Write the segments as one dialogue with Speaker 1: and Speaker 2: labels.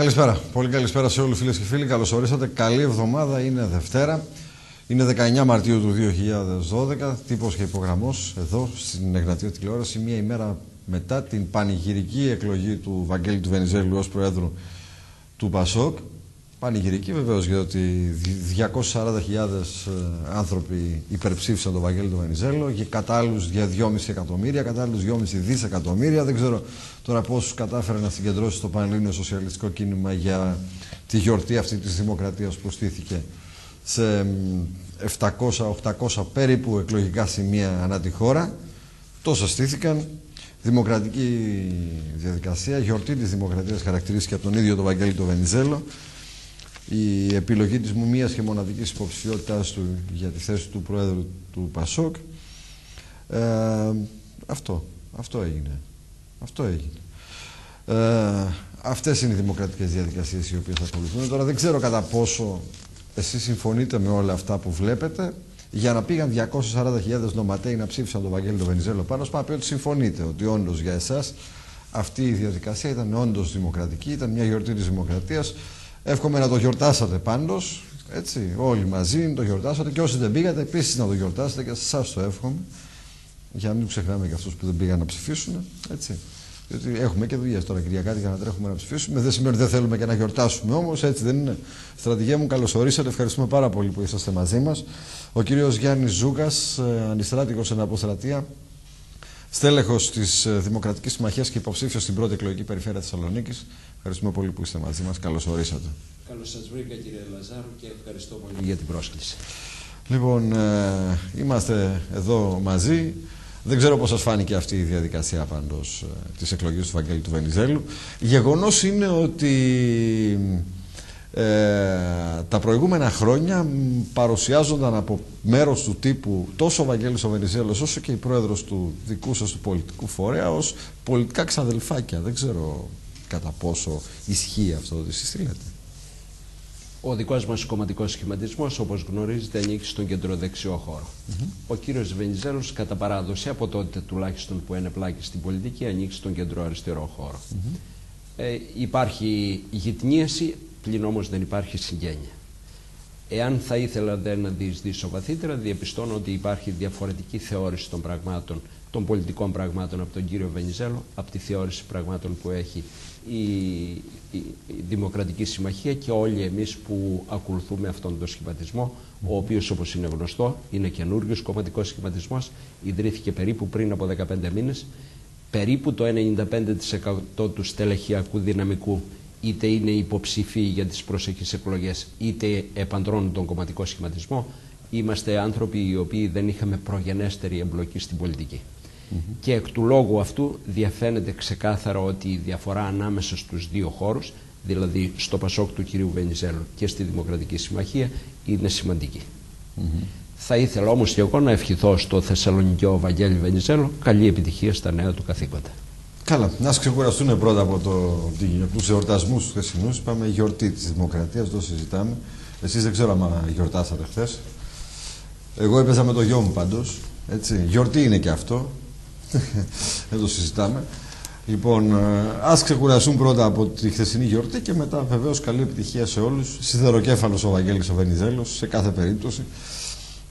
Speaker 1: Καλησπέρα. Πολύ καλησπέρα σε όλους φίλες και φίλοι. Καλώς ορίσατε. Καλή εβδομάδα. Είναι Δευτέρα. Είναι 19 Μαρτίου του 2012. Τύπος και υπογραμμός εδώ στην Εγνατία τηλεόραση. Μία ημέρα μετά την πανηγυρική εκλογή του Βαγγέλη του Βενιζέλου ως Προέδρου του Πασόκ. Πανηγυρική βεβαίως, γιατί 240.000 άνθρωποι υπερψήφισαν τον Βαγγέλη του Βενιζέλο και κατά άλλους για 2,5 εκατομμύρια, κατά άλλους 2,5 δισεκατομμύρια. Δεν ξέρω τώρα πόσους κατάφερε να συγκεντρώσει στο Πανελλήνιο Σοσιαλιστικό Κίνημα για τη γιορτή αυτή της Δημοκρατίας που στήθηκε σε 700-800 περίπου εκλογικά σημεία ανά τη χώρα. Τόσα στήθηκαν. Δημοκρατική διαδικασία, γιορτή της Δημοκρατίας χαρακτηρίστηκε από τον ίδιο τον Βαγγέλη του Βενιζέλο. Η επιλογή της μίας και μοναδικής υποψηφιότητάς του για τη θέση του Προέδρου του Πασόκ. Αυτό έγινε. Αυτές είναι οι δημοκρατικές διαδικασίες οι οποίες ακολουθούν. Τώρα δεν ξέρω κατά πόσο εσείς συμφωνείτε με όλα αυτά που βλέπετε. Για να πήγαν 240.000 νοματέοι να ψήφισαν τον Βαγγέλη του Βενιζέλο πάνω, να πει ότι συμφωνείτε ότι όντως για εσάς αυτή η διαδικασία ήταν όντως δημοκρατική, ήταν μια γιορτή της δημοκρατίας. Εύχομαι να το γιορτάσατε πάντως, έτσι, όλοι μαζί να το γιορτάσατε και όσοι δεν πήγατε επίσης να το γιορτάσετε και σε εσάς το εύχομαι, για να μην ξεχνάμε και αυτούς που δεν πήγαν να ψηφίσουν, έτσι. Διότι έχουμε και δουλειές τώρα Κυριακάτικα να τρέχουμε να ψηφίσουμε. Δεν σημαίνει ότι δεν θέλουμε και να γιορτάσουμε όμως, έτσι δεν είναι. Στρατηγέ μου, καλώς ορίσατε. Ευχαριστούμε πάρα πολύ που είσαστε μαζί μας. Ο κύριος Γιάννης Ζούκας, αντιστράτηγος εν αποστρατεία, στέλεχος της Δημοκρατικής Συμμαχίας και υποψήφιος στην πρώτη εκλογική περιφέρεια Θεσσαλονίκης. Ευχαριστούμε πολύ που είστε μαζί μας. Καλώς ορίσατε.
Speaker 2: Καλώς σας βρήκα, κύριε Λαζάρου, και ευχαριστώ πολύ για την πρόσκληση.
Speaker 1: Λοιπόν, είμαστε εδώ μαζί. Δεν ξέρω πώς σας φάνηκε αυτή η διαδικασία πάντως της εκλογής του Βαγγέλη του Βενιζέλου. Γεγονός είναι ότι τα προηγούμενα χρόνια παρουσιάζονταν από μέρος του τύπου τόσο ο Βαγγέλης ο Βενιζέλος όσο και η πρόεδρος του δικού σας του πολιτικού φορέα ως πολιτικά ξαδελφάκια. Δεν ξέρω κατά πόσο ισχύει αυτό ότι εσείς τι λέτε.
Speaker 2: Ο δικός μας κομματικός σχηματισμός, όπως γνωρίζετε, ανήκει στον κεντροδεξιό χώρο. Ο κύριος Βενιζέλος, κατά παράδοση, από τότε τουλάχιστον που ενεπλάκη στην πολιτική, ανήκει στον κεντροαριστερό χώρο. Υπάρχει γυτνίαση, πλην όμως δεν υπάρχει συγγένεια. Εάν θα ήθελα να διεισδύσω βαθύτερα, διαπιστώνω ότι υπάρχει διαφορετική θεώρηση των πραγμάτων, των πολιτικών πραγμάτων από τον κύριο Βενιζέλο, από τη θεώρηση πραγμάτων που έχει η Δημοκρατική Συμμαχία και όλοι εμείς που ακολουθούμε αυτόν τον σχηματισμό, ο οποίος, όπως είναι γνωστό, είναι καινούριος κομματικός σχηματισμός, ιδρύθηκε περίπου πριν από 15 μήνες, περίπου το 95% του στελεχειακού δυναμικού είτε είναι υποψήφιοι για τις προσεχείς εκλογές, είτε επαντρώνουν τον κομματικό σχηματισμό. Είμαστε άνθρωποι οι οποίοι δεν είχαμε προγενέστερη εμπλοκή στην πολιτική. Και εκ του λόγου αυτού διαφαίνεται ξεκάθαρα ότι η διαφορά ανάμεσα στους δύο χώρους, δηλαδή στο Πασόκ του κυρίου Βενιζέλου και στη Δημοκρατική Συμμαχία, είναι σημαντική. Θα ήθελα όμως και εγώ να ευχηθώ στο Θεσσαλονικιό Βαγγέλη Βενιζέλο καλή επιτυχία στα νέα του καθήκοντα.
Speaker 1: Καλά, να ξεκουραστούν πρώτα από τους εορτασμούς του χθεσινούς. Είπαμε γιορτή της Δημοκρατίας, το συζητάμε. Εσείς δεν ξέρω αν γιορτάσατε χθες. Εγώ έπαιζα με το γιο μου πάντως. Έτσι. Γιορτή είναι και αυτό. Δεν το συζητάμε. Λοιπόν, ας ξεκουραστούν πρώτα από τη χθεσινή γιορτή και μετά βεβαίως καλή επιτυχία σε όλους. Σιδεροκέφαλος ο Βαγγέλης ο Βενιζέλος σε κάθε περίπτωση.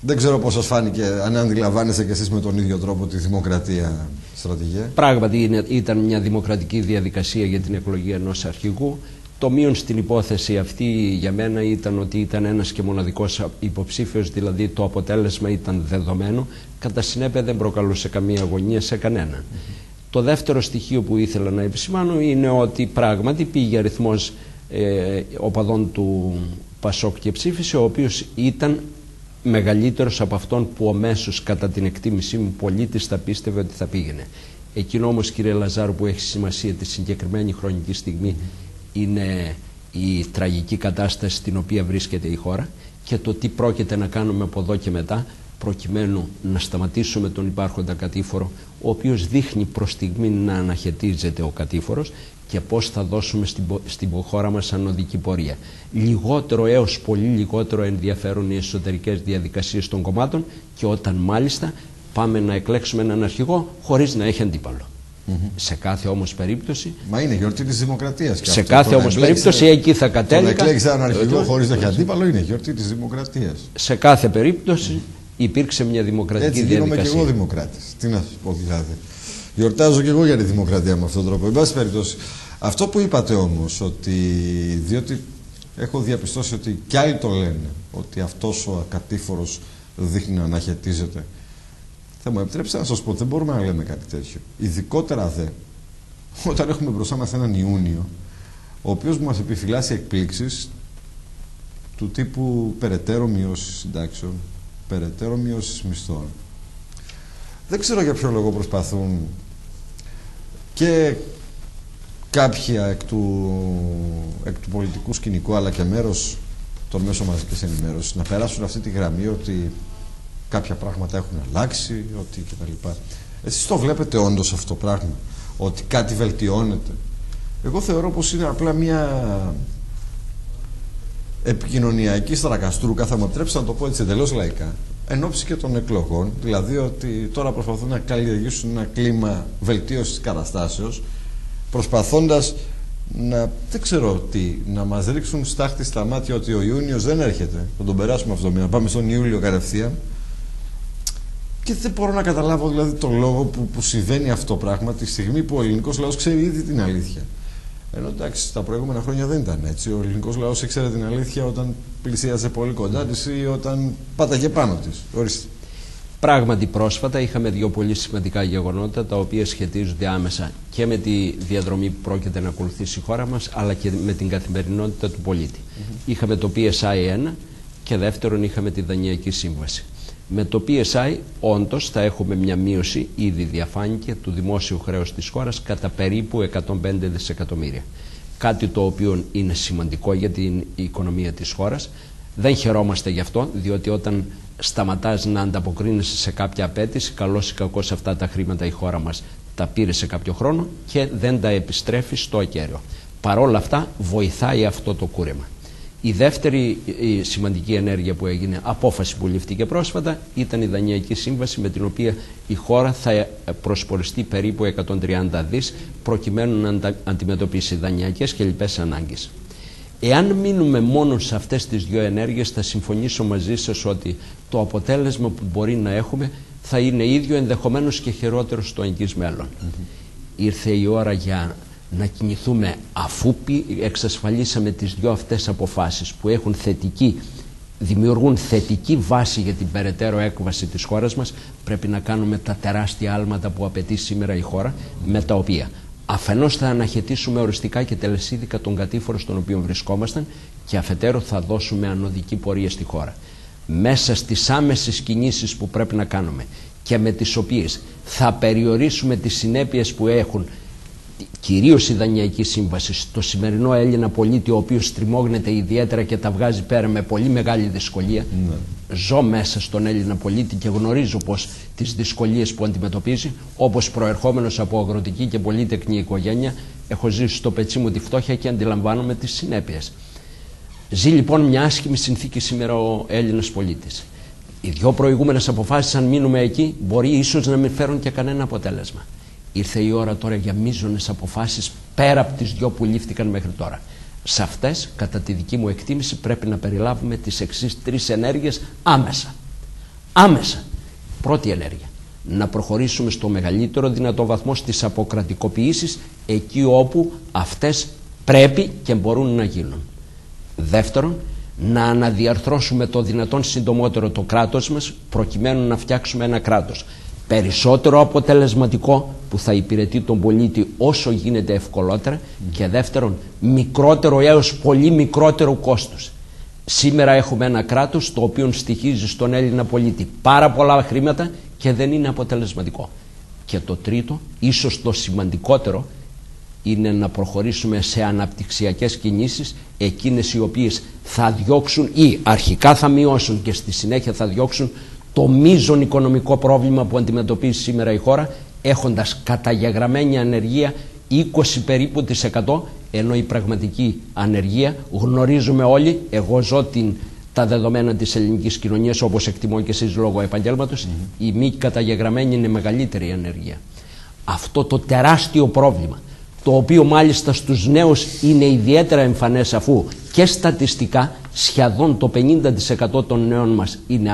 Speaker 1: Δεν ξέρω πώς σας φάνηκε, αν αντιλαμβάνεστε και εσείς με τον ίδιο τρόπο τη δημοκρατία, στρατηγέ.
Speaker 2: Πράγματι ήταν μια δημοκρατική διαδικασία για την εκλογή ενός αρχηγού. Το μείον στην υπόθεση αυτή για μένα ήταν ότι ήταν ένας και μοναδικός υποψήφιος, δηλαδή το αποτέλεσμα ήταν δεδομένο, κατά συνέπεια δεν προκαλούσε καμία αγωνία σε κανέναν. Το δεύτερο στοιχείο που ήθελα να επισημάνω είναι ότι πράγματι πήγε αριθμός οπαδών του Πασόκ και ψήφισε, ο οποίος ήταν μεγαλύτερος από αυτόν που αμέσως κατά την εκτίμησή μου πολίτης θα πίστευε ότι θα πήγαινε. Εκείνο όμως, κύριε Λαζάρου, που έχει σημασία τη συγκεκριμένη χρονική στιγμή είναι η τραγική κατάσταση στην οποία βρίσκεται η χώρα και το τι πρόκειται να κάνουμε από εδώ και μετά προκειμένου να σταματήσουμε τον υπάρχοντα κατήφορο, ο οποίος δείχνει προς στιγμή να αναχαιτίζεται ο κατήφορος, και πώς θα δώσουμε στην χώρα μας ανωδική πορεία. Λιγότερο έως πολύ λιγότερο ενδιαφέρουν οι εσωτερικές διαδικασίες των κομμάτων, και όταν μάλιστα πάμε να εκλέξουμε έναν αρχηγό χωρίς να έχει αντίπαλο. Σε κάθε όμως περίπτωση.
Speaker 1: Μα είναι γιορτή της Δημοκρατίας.
Speaker 2: Σε κάθε όμως περίπτωση εκεί θα κατέληγα.
Speaker 1: Το να εκλέγεις έναν αρχηγό χωρίς να έχει αντίπαλο είναι γιορτή της Δημοκρατίας.
Speaker 2: Σε κάθε περίπτωση υπήρξε μια δημοκρατική διαδικασία.
Speaker 1: Έτσι γίνομαι και εγώ δημοκράτης. Τι να σου πω δηλαδή. Γιορτάζω και εγώ για τη δημοκρατία με αυτόν τον τρόπο. Εν πάση περιπτώσει, αυτό που είπατε όμως, ότι διότι έχω διαπιστώσει ότι κι άλλοι το λένε, ότι αυτός ο ακατήφορος δείχνει να αναχαιτίζεται. Θα μου επιτρέψετε να σας πω ότι δεν μπορούμε να λέμε κάτι τέτοιο. Ειδικότερα δε, όταν έχουμε μπροστά μας έναν Ιούνιο, ο οποίος μας επιφυλάσσει εκπλήξεις του τύπου περαιτέρω μειώσεις συντάξεων, περαιτέρω μειώσεις μισθών. Δεν ξέρω για ποιο λόγο προσπαθούν και κάποια εκ του πολιτικού σκηνικού, αλλά και μέρος των μέσων μαζικής ενημέρωσης, να περάσουν αυτή τη γραμμή ότι κάποια πράγματα έχουν αλλάξει, ότι κτλ. Εσείς το βλέπετε όντως αυτό το πράγμα, ότι κάτι βελτιώνεται? Εγώ θεωρώ πως είναι απλά μια επικοινωνιακή στρακαστρούκα, θα μου επιτρέψετε να το πω έτσι εντελώς λαϊκά, εν ώψη και των εκλογών, δηλαδή ότι τώρα προσπαθούν να καλλιεργήσουν ένα κλίμα βελτίωσης της καταστάσεως, προσπαθώντας να, δεν ξέρω τι, να μας ρίξουν στάχτη στα μάτια ότι ο Ιούνιος δεν έρχεται, θα τον περάσουμε αυτό, να πάμε στον Ιούλιο κατευθείαν. Και δεν μπορώ να καταλάβω δηλαδή τον λόγο που συμβαίνει αυτό το πράγμα τη στιγμή που ο ελληνικός λαός ξέρει ήδη την αλήθεια. Ενώ εντάξει, τα προηγούμενα χρόνια δεν ήταν έτσι. Ο ελληνικός λαός ήξερε την αλήθεια όταν πλησίαζε πολύ κοντά της ή όταν πάταγε πάνω της. Ορίστε.
Speaker 2: Πράγματι, πρόσφατα είχαμε δύο πολύ σημαντικά γεγονότα, τα οποία σχετίζονται άμεσα και με τη διαδρομή που πρόκειται να ακολουθήσει η χώρα μας, αλλά και με την καθημερινότητα του πολίτη. Είχαμε το PSI 1 και δεύτερον είχαμε τη Δανειακή Σύμβαση. Με το PSI όντως θα έχουμε μια μείωση, ήδη διαφάνηκε, του δημόσιου χρέους της χώρας κατά περίπου 105 δισεκατομμύρια. Κάτι το οποίο είναι σημαντικό για την οικονομία της χώρας. Δεν χαιρόμαστε γι' αυτό, διότι όταν σταματάς να ανταποκρίνεσαι σε κάποια απέτηση, καλώς ή κακώς αυτά τα χρήματα η χώρα μας τα πήρε σε κάποιο χρόνο και δεν τα επιστρέφει στο ακέραιο. Παρόλα αυτά βοηθάει αυτό το κούρεμα. Η δεύτερη σημαντική ενέργεια που έγινε, απόφαση που ληφθήκε πρόσφατα, ήταν η Δανειακή Σύμβαση, με την οποία η χώρα θα προσποριστεί περίπου 130 δις προκειμένου να αντιμετωπίσει δανειακές και λοιπές ανάγκες. Εάν μείνουμε μόνο σε αυτές τις δύο ενέργειες, θα συμφωνήσω μαζί σας ότι το αποτέλεσμα που μπορεί να έχουμε θα είναι ίδιο, ενδεχομένως και χειρότερο στο εγγύς μέλλον. Ήρθε η ώρα για να κινηθούμε, αφού εξασφαλίσαμε τις δύο αυτές αποφάσεις που έχουν δημιουργούν θετική βάση για την περαιτέρω έκβαση της χώρας μας. Πρέπει να κάνουμε τα τεράστια άλματα που απαιτεί σήμερα η χώρα, με τα οποία αφενός θα αναχαιτήσουμε οριστικά και τελεσίδικα τον κατήφορο στον οποίο βρισκόμασταν και αφετέρου θα δώσουμε ανωδική πορεία στη χώρα. Μέσα στις άμεσες κινήσεις που πρέπει να κάνουμε και με τις οποίες θα περιορίσουμε τις συνέπειες που έχουν κυρίως η Δανειακή Σύμβαση στο σημερινό Έλληνα πολίτη, ο οποίος στριμώγνεται ιδιαίτερα και τα βγάζει πέρα με πολύ μεγάλη δυσκολία. Ζω μέσα στον Έλληνα πολίτη και γνωρίζω πως τις δυσκολίες που αντιμετωπίζει, όπως προερχόμενος από αγροτική και πολύτεκνη οικογένεια, έχω ζήσει στο πετσί μου τη φτώχεια και αντιλαμβάνομαι τις συνέπειες. Ζει λοιπόν μια άσχημη συνθήκη σήμερα ο Έλληνας πολίτης. Οι δύο προηγούμενες αποφάσεις, αν μείνουμε εκεί, μπορεί ίσως να μην φέρουν και κανένα αποτέλεσμα. Ήρθε η ώρα τώρα για μείζονες αποφάσεις πέρα από τις δυο που λήφθηκαν μέχρι τώρα. Σε αυτές, κατά τη δική μου εκτίμηση, πρέπει να περιλάβουμε τις εξής τρεις ενέργειες άμεσα. Άμεσα. Πρώτη ενέργεια. Να προχωρήσουμε στο μεγαλύτερο δυνατό βαθμό στις αποκρατικοποιήσεις εκεί όπου αυτές πρέπει και μπορούν να γίνουν. Δεύτερον, να αναδιαρθρώσουμε το δυνατόν συντομότερο το κράτος μας, προκειμένου να φτιάξουμε ένα κράτος περισσότερο αποτελεσματικό που θα υπηρετεί τον πολίτη όσο γίνεται ευκολότερα και δεύτερον μικρότερο έως πολύ μικρότερο κόστος. Σήμερα έχουμε ένα κράτος το οποίο στοιχίζει στον Έλληνα πολίτη πάρα πολλά χρήματα και δεν είναι αποτελεσματικό. Και το τρίτο, ίσως το σημαντικότερο, είναι να προχωρήσουμε σε αναπτυξιακές κινήσεις, εκείνες οι οποίες θα διώξουν ή αρχικά θα μειώσουν και στη συνέχεια θα διώξουν το μείζον οικονομικό πρόβλημα που αντιμετωπίζει σήμερα η χώρα, έχοντας καταγεγραμμένη ανεργία 20 περίπου %, ενώ η πραγματική ανεργία, γνωρίζουμε όλοι, εγώ ζω τα δεδομένα της ελληνικής κοινωνίας όπως εκτιμώ και εσείς λόγω επαγγέλματος, η μη καταγεγραμμένη είναι μεγαλύτερη η ανεργία. αυτό το τεράστιο πρόβλημα, το οποίο μάλιστα στους νέους είναι ιδιαίτερα εμφανές, αφού και στατιστικά σχεδόν το 50% των νέων μας είναι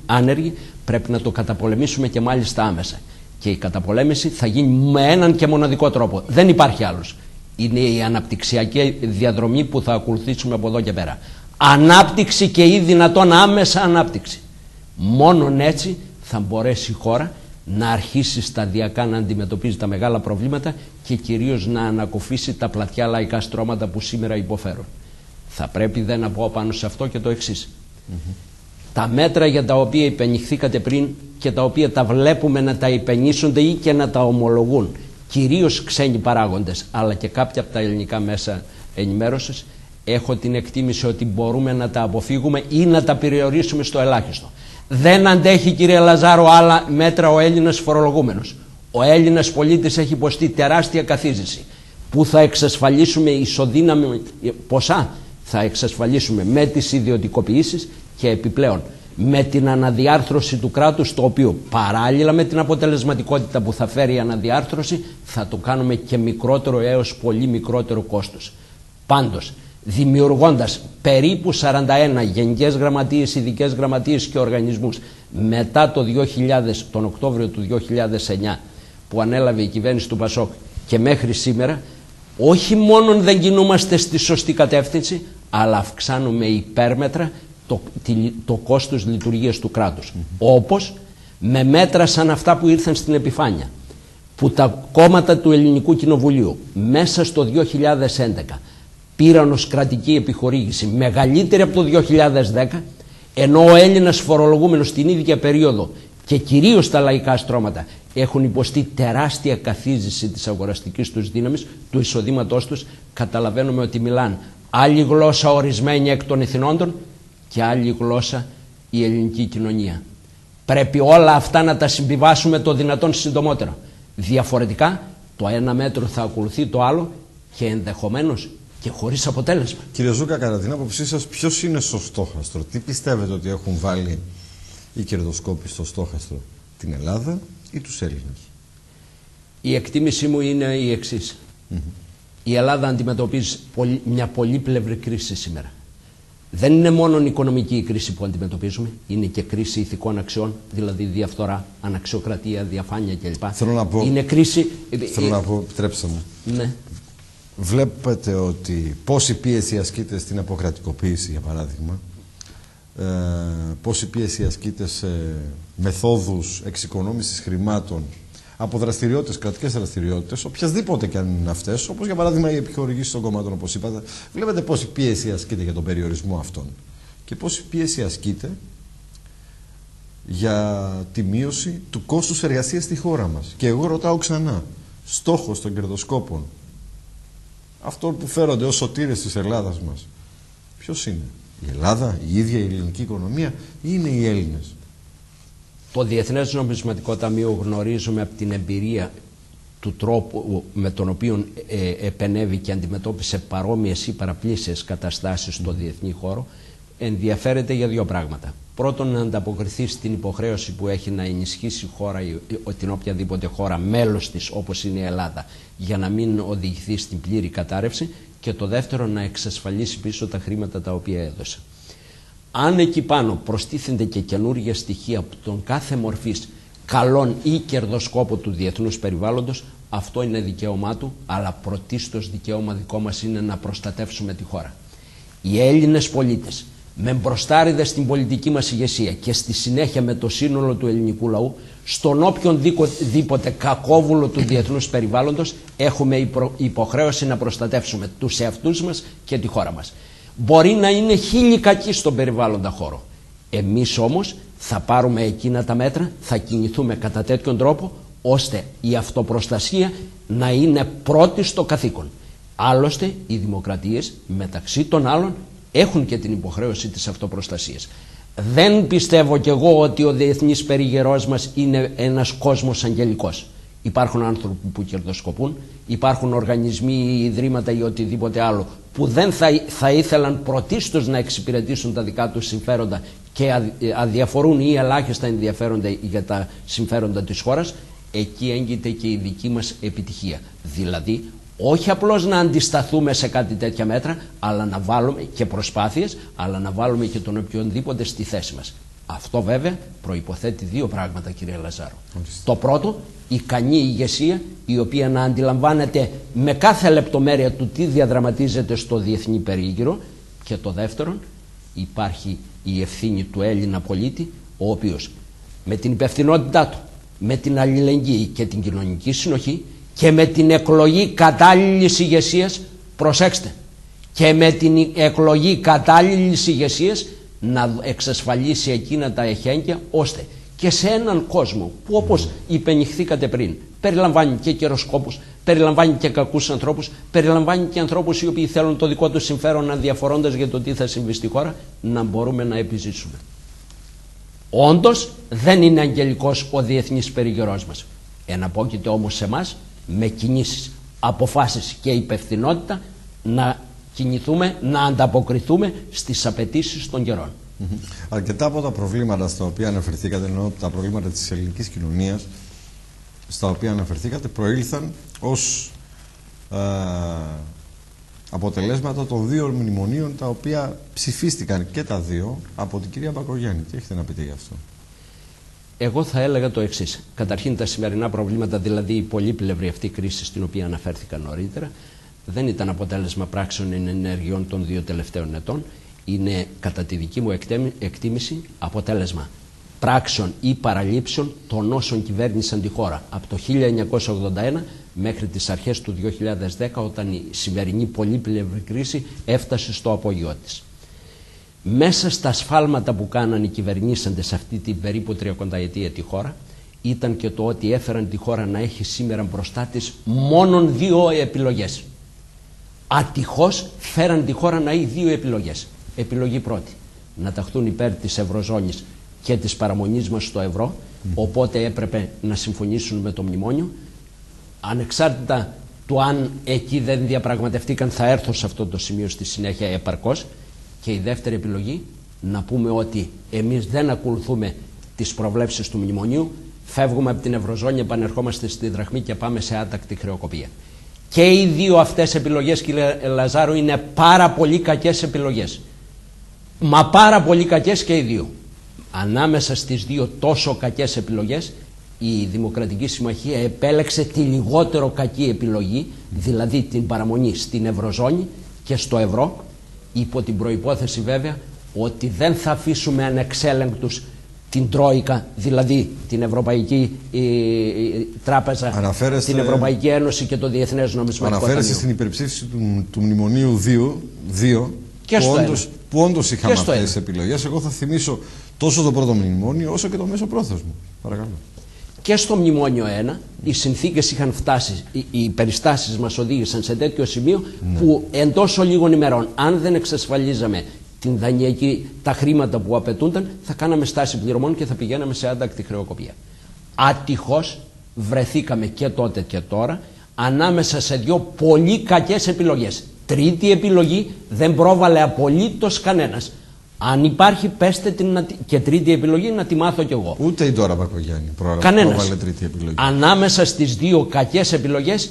Speaker 2: άνεργοι, πρέπει να το καταπολεμήσουμε και μάλιστα άμεσα. Και η καταπολέμηση θα γίνει με έναν και μοναδικό τρόπο. Δεν υπάρχει άλλος. Είναι η αναπτυξιακή διαδρομή που θα ακολουθήσουμε από εδώ και πέρα. Ανάπτυξη και ή δυνατόν άμεσα ανάπτυξη. Μόνον έτσι θα μπορέσει η χώρα να αρχίσει σταδιακά να αντιμετωπίζει τα μεγάλα προβλήματα και κυρίως να ανακουφίσει τα πλατιά λαϊκά στρώματα που σήμερα υποφέρουν. Θα πρέπει δεν να πω πάνω σε αυτό και το εξής. Τα μέτρα για τα οποία υπενηχθήκατε πριν και τα οποία τα βλέπουμε να τα υπενήσονται ή και να τα ομολογούν κυρίως ξένοι παράγοντες, αλλά και κάποια από τα ελληνικά μέσα ενημέρωσης, έχω την εκτίμηση ότι μπορούμε να τα αποφύγουμε ή να τα περιορίσουμε στο ελάχιστο. Δεν αντέχει, κύριε Λαζάρο, άλλα μέτρα ο Έλληνας φορολογούμενος. Ο Έλληνας πολίτης έχει υποστεί τεράστια καθίζηση. Που θα εξασφαλίσουμε ισοδύναμη ποσά, θα εξασφαλίσουμε με τις ιδιωτικοποιήσεις και επιπλέον με την αναδιάρθρωση του κράτους, το οποίο παράλληλα με την αποτελεσματικότητα που θα φέρει η αναδιάρθρωση θα το κάνουμε και μικρότερο έως πολύ μικρότερο κόστος. Πάντως, δημιουργώντας περίπου 41 γενικές γραμματείες, ειδικές γραμματείες και οργανισμούς μετά το 2000, τον Οκτώβριο του 2009 που ανέλαβε η κυβέρνηση του Πασόκ και μέχρι σήμερα, όχι μόνο δεν κινούμαστε στη σωστή κατεύθυνση, αλλά αυξάνουμε υπέρμετρα το κόστος λειτουργίας του κράτους. Όπως με μέτρα σαν αυτά που ήρθαν στην επιφάνεια, που τα κόμματα του Ελληνικού Κοινοβουλίου μέσα στο 2011 πήραν ως κρατική επιχορήγηση μεγαλύτερη από το 2010, ενώ ο Έλληνας φορολογούμενος την ίδια περίοδο και κυρίως τα λαϊκά στρώματα έχουν υποστεί τεράστια καθίζηση της αγοραστικής τους δύναμης, του εισοδήματός τους, καταλαβαίνουμε ότι μιλάνε άλλη γλώσσα ορισμένη εκ των ηθινόντων και άλλη γλώσσα η ελληνική κοινωνία. Πρέπει όλα αυτά να τα συμβιβάσουμε το δυνατόν συντομότερο. Διαφορετικά το ένα μέτρο θα ακολουθεί το άλλο και ενδεχομένως και χωρίς αποτέλεσμα.
Speaker 1: Κύριε Ζούκα, κατά την άποψή σας, ποιος είναι στο στόχαστρο? Τι πιστεύετε ότι έχουν βάλει οι κερδοσκόποι στο στόχαστρο? Την Ελλάδα ή τους Έλληνες?
Speaker 2: Η εκτίμησή μου είναι η εξής. Η Ελλάδα αντιμετωπίζει μια πολύπλευρη κρίση σήμερα. Δεν είναι μόνο η οικονομική κρίση που αντιμετωπίζουμε, είναι και κρίση ηθικών αξιών, δηλαδή διαφθορά, αναξιοκρατία, διαφάνεια κλπ.
Speaker 1: Θέλω να πω,
Speaker 2: είναι κρίση...
Speaker 1: θέλω να πω, επιτρέψτε μου.
Speaker 2: Ναι.
Speaker 1: Βλέπετε ότι πόση πίεση ασκείται στην αποκρατικοποίηση, για παράδειγμα, πόση πίεση ασκείται σε μεθόδους εξοικονόμησης χρημάτων από δραστηριότητες, κρατικές δραστηριότητες, οποιασδήποτε και αν είναι αυτές, όπως για παράδειγμα οι επιχορηγήσεις των κομμάτων, όπως είπατε. Βλέπετε πόση πίεση ασκείται για τον περιορισμό αυτών και πόση πίεση ασκείται για τη μείωση του κόστους εργασίας στη χώρα μας. Και εγώ ρωτάω ξανά, στόχος των κερδοσκόπων, αυτό που φέρονται ως σωτήρες της Ελλάδας μας, ποιος είναι? Η Ελλάδα, η ίδια η ελληνική οικονομία ή είναι οι Έλληνες?
Speaker 2: Το Διεθνές Νομισματικό Ταμείο, γνωρίζουμε από την εμπειρία του τρόπου με τον οποίο επενέβη και αντιμετώπισε παρόμοιες ή παραπλήσιες καταστάσεις στο διεθνή χώρο, ενδιαφέρεται για δύο πράγματα. Πρώτον, να ανταποκριθεί στην υποχρέωση που έχει να ενισχύσει η χώρα, την οποιαδήποτε χώρα μέλος της όπως είναι η Ελλάδα, για να μην οδηγηθεί στην πλήρη κατάρρευση, και το δεύτερο, να εξασφαλίσει πίσω τα χρήματα τα οποία έδωσε. Αν εκεί πάνω προστίθενται και καινούργια στοιχεία από τον κάθε μορφής καλών ή κερδοσκόπο του διεθνούς περιβάλλοντος, αυτό είναι δικαίωμά του, αλλά πρωτίστως δικαίωμα δικό μας είναι να προστατεύσουμε τη χώρα. Οι Έλληνες πολίτες, με μπροστάριδες στην πολιτική μας ηγεσία και στη συνέχεια με το σύνολο του ελληνικού λαού, στον οποιονδήποτε κακόβουλο του διεθνούς περιβάλλοντος, έχουμε υποχρέωση να προστατεύσουμε τους εαυτούς μας και τη χώρα μας. Μπορεί να είναι χίλιοι κακοί στον περιβάλλοντα χώρο. Εμείς όμως θα πάρουμε εκείνα τα μέτρα, θα κινηθούμε κατά τέτοιον τρόπο, ώστε η αυτοπροστασία να είναι πρώτη στο καθήκον. Άλλωστε, οι δημοκρατίες, μεταξύ των άλλων, έχουν και την υποχρέωση της αυτοπροστασίας. Δεν πιστεύω κι εγώ ότι ο διεθνής περιγερός μας είναι ένας κόσμος αγγελικός. Υπάρχουν άνθρωποι που κερδοσκοπούν, υπάρχουν οργανισμοί ή ιδρύματα ή οτιδήποτε άλλο που δεν θα ήθελαν πρωτίστως να εξυπηρετήσουν τα δικά τους συμφέροντα και αδιαφορούν ή ελάχιστα ενδιαφέρονται για τα συμφέροντα της χώρας. εκεί έγκυται και η δική μας επιτυχία. Δηλαδή, όχι απλώς να αντισταθούμε σε κάτι τέτοια μέτρα, αλλά να βάλουμε και προσπάθειες, αλλά να βάλουμε και τον οποιονδήποτε στη θέση μας. Αυτό βέβαια προϋποθέτει δύο πράγματα, κύριε Λαζάρου. Το πρώτο, ικανή ηγεσία, η οποία να αντιλαμβάνεται με κάθε λεπτομέρεια του τι διαδραματίζεται στο διεθνή περίγυρο. Και το δεύτερο, υπάρχει η ευθύνη του Έλληνα πολίτη, ο οποίος με την υπευθυνότητά του, με την αλληλεγγύη και την κοινωνική συνοχή και με την εκλογή κατάλληλης ηγεσίας, προσέξτε, και με την εκλογή κατάλληλης ηγεσίας να εξασφαλίσει εκείνα τα εχέγγυα, ώστε και σε έναν κόσμο που, όπως υπενηχθήκατε πριν, περιλαμβάνει και καιροσκόπους, περιλαμβάνει και κακούς ανθρώπους, περιλαμβάνει και ανθρώπους οι οποίοι θέλουν το δικό τους συμφέρον αδιαφορώντας για το τι θα συμβεί στη χώρα, να μπορούμε να επιζήσουμε. Όντως δεν είναι αγγελικός ο διεθνής περίγυρός μας. Εναπόκειται όμως σε εμάς, με κινήσεις, αποφάσεις και υπευθυνότητα, να κινηθούμε, να ανταποκριθούμε στις απαιτήσεις των καιρών.
Speaker 1: Αρκετά από τα προβλήματα στα οποία αναφερθήκατε, ενώ τα προβλήματα της ελληνικής κοινωνίας στα οποία αναφερθήκατε, προήλθαν ως αποτελέσματα των δύο μνημονίων, τα οποία ψηφίστηκαν και τα δύο από την κυρία Μπακογιάννη. Τι έχετε να πείτε γι' αυτό?
Speaker 2: Εγώ θα έλεγα το εξής. Καταρχήν, τα σημερινά προβλήματα, δηλαδή η πολύπλευρη αυτή κρίση στην οποία αναφέρθηκα νωρίτερα, δεν ήταν αποτέλεσμα πράξεων ενεργειών των δύο τελευταίων ετών. Είναι, κατά τη δική μου εκτίμηση, αποτέλεσμα πράξεων ή παραλήψεων των όσων κυβέρνησαν τη χώρα από το 1981 μέχρι τις αρχές του 2010, όταν η σημερινή πολύπλευρη κρίση έφτασε στο απόγειό της. Μέσα στα σφάλματα που κάναν οι κυβερνήσαντες σε αυτή την περίπου 30ετία τη χώρα, ήταν και το ότι έφεραν τη χώρα να έχει σήμερα μπροστά της μόνον δύο επιλογές. Ατυχώς φέραν τη χώρα να έχει δύο επιλογές. Επιλογή πρώτη, να ταχθούν υπέρ της Ευρωζώνης και της παραμονής μας στο ευρώ, οπότε έπρεπε να συμφωνήσουν με το μνημόνιο. Ανεξάρτητα του αν εκεί δεν διαπραγματευτήκαν, θα έρθω σε αυτό το σημείο στη συνέχεια επαρκώς. Και η δεύτερη επιλογή, να πούμε ότι εμείς δεν ακολουθούμε τις προβλέψεις του μνημονίου, φεύγουμε από την Ευρωζώνη, επανερχόμαστε στη δραχμή και πάμε σε άτακτη χρεοκοπία. Και οι δύο αυτές επιλογές, κύριε Λαζάρου, είναι πάρα πολύ κακές επιλογές. Μα πάρα πολύ κακές και οι δύο. Ανάμεσα στις δύο τόσο κακές επιλογές, η Δημοκρατική Συμμαχία επέλεξε τη λιγότερο κακή επιλογή, δηλαδή την παραμονή στην Ευρωζώνη και στο ευρώ, υπό την προϋπόθεση βέβαια ότι δεν θα αφήσουμε ανεξέλεγκτους την Τρόικα, δηλαδή την Ευρωπαϊκή Τράπεζα, την Ευρωπαϊκή Ένωση και το Διεθνές Νομισματικό Ταμείο.
Speaker 1: Αναφέρεστε στην υπερψήφιση του Μνημονίου 2 που όντως είχαμε αυτές τις επιλογές. Εγώ θα θυμίσω τόσο το πρώτο μνημόνιο όσο και το μέσο πρόθεσμο. Παρακαλώ.
Speaker 2: Και στο Μνημόνιο 1 οι συνθήκες είχαν φτάσει, οι περιστάσεις μας οδήγησαν σε τέτοιο σημείο που εντός λίγων ημερών, αν δεν εξασφαλίζαμε την δανειακή, τα χρήματα που απαιτούνταν, θα κάναμε στάση πληρωμών και θα πηγαίναμε σε άτακτη χρεοκοπία. Ατυχώς βρεθήκαμε και τότε και τώρα ανάμεσα σε δύο πολύ κακές επιλογές. Τρίτη επιλογή δεν πρόβαλε απολύτως κανένας. Αν υπάρχει, πέστε την και τρίτη επιλογή να τη μάθω κι εγώ.
Speaker 1: Ούτε η Ντόρα Μπακογιάννη
Speaker 2: κανένας.
Speaker 1: Τρίτη επιλογή.
Speaker 2: Ανάμεσα στις δύο κακές επιλογές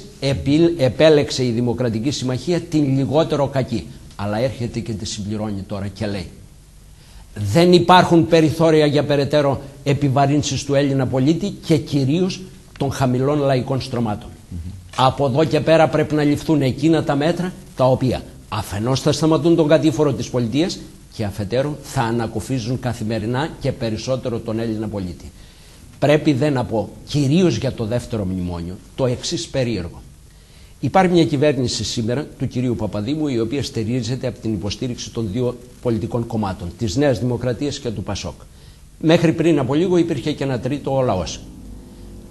Speaker 2: επέλεξε η Δημοκρατική Συμμαχία την λιγότερο κακή. Αλλά έρχεται και τη συμπληρώνει τώρα και λέει: δεν υπάρχουν περιθώρια για περαιτέρω επιβαρύνσεις του Έλληνα πολίτη και κυρίως των χαμηλών λαϊκών στρωμάτων. Από εδώ και πέρα πρέπει να ληφθούν εκείνα τα μέτρα τα οποία αφενός θα σταματούν τον κατήφορο της πολιτείας και αφετέρου θα ανακουφίζουν καθημερινά και περισσότερο τον Έλληνα πολίτη. Πρέπει δεν να πω, κυρίως για το δεύτερο μνημόνιο, το εξής περίεργο. Υπάρχει μια κυβέρνηση σήμερα του κυρίου Παπαδήμου, η οποία στηρίζεται από την υποστήριξη των δύο πολιτικών κομμάτων, της Νέας Δημοκρατίας και του Πασόκ. Μέχρι πριν από λίγο υπήρχε και ένα τρίτο, ο Λαός,